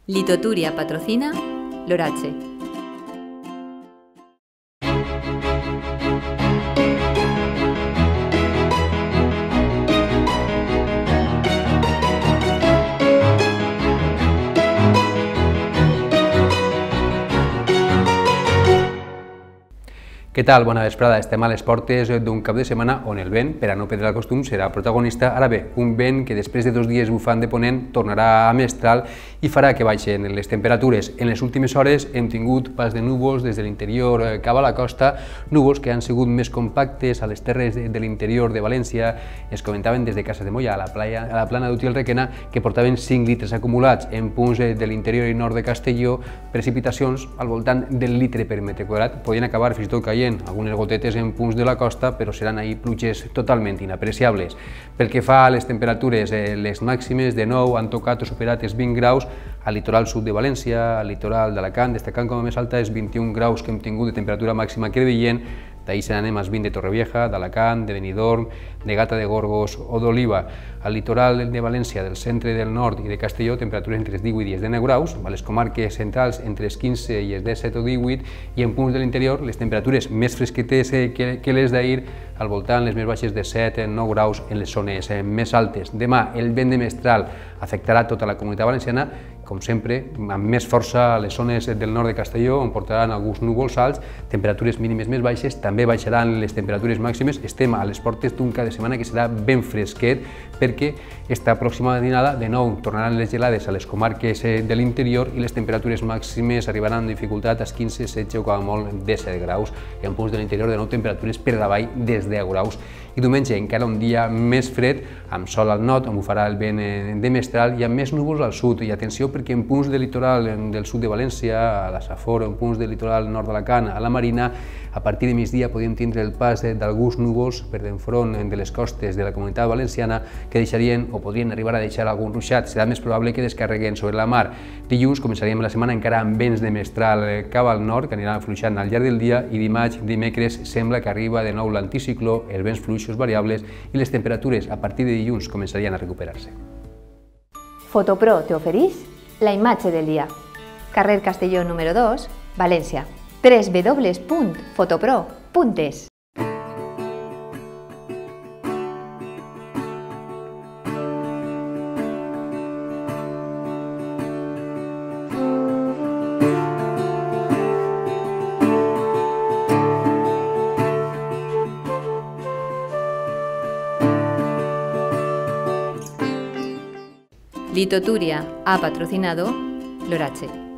Litoturia patrocina Lorache. Què tal? Bona vesprada. Estem a les portes d'un cap de setmana on el vent, per a no perdre el costum, serà protagonista. Ara bé, un vent que després de 2 dies bufant de ponent tornarà a mestral i farà que baixen les temperatures. En les últimes hores hem tingut pas de núvols des de l'interior cap a la costa, núvols que han sigut més compactes a les terres de l'interior de València. Es comentaven des de Cases de Molla a la plana d'Utiel-Requena que portaven 5 litres acumulats en punts de l'interior i nord de Castelló, precipitacions al voltant del litre per metre quadrat. Podien acabar fins i tot caient algunes gotetes en punts de la costa, però seran ahir pluges totalment inapreciables. Pel que fa a les temperatures, les màximes de nou han tocat o superat els 20 graus al litoral sud de València, al litoral d'Alacant, destacant com a més alta els 21 graus que hem tingut de temperatura màxima a Crevillent. D'ahir se n'anem als 20 de Torrevieja, d'Alacant, de Benidorm, de Gata de Gorgos o d'Oliva. Al litoral de València, del centre, del nord i de Castelló, temperatures entre els 18 i els 19 graus, a les comarques centrals entre els 15 i els 17 o 18, i en punts de l'interior les temperatures més fresquetes que les d'ahir, al voltant les més baixes de 7 o 9 graus en les zones més altes. Demà el vent de mestral afectarà tota la comunitat valenciana, com sempre, amb més força a les zones del nord de Castelló, on portaran alguns núvols alts, temperatures mínimes més baixes, també baixaran les temperatures màximes. Estem a les portes d'un cap de setmana que serà ben fresquet, perquè esta pròxima matinada de nou tornaran les gelades a les comarques de l'interior i les temperatures màximes arribaran amb dificultat als 15, 16 o com a molt 17 graus. En punts de l'interior de nou temperatures per davall des 10 graus. I diumenge encara un dia més fred, amb sol al nord, on bufarà el vent de mestral, i amb més núvols al sud. I atenció, perquè en punts del litoral del sud de València, a la Safor, en punts del litoral nord d'Alacant, a la Marina, a partir de migdia podem tindre el pas d'alguns núvols per d'enfront de les costes de la comunitat valenciana que deixarien o podrien arribar a deixar algun ruixat. Serà més probable que descarreguen sobre la mar. Dilluns començaríem la setmana encara amb vents de mestral cap al nord, que aniran afluixant al llarg del dia, i dimarts, dimecres, sembla que arriba de nou l'anticicló, els vents fluixos variables i les temperatures a partir de dilluns començarien a recuperar-se. Fotopro te ofereix la imatge del dia. Carrer Castelló número 2, València. www.fotopro.es. Litoturia ha patrocinado Lorache.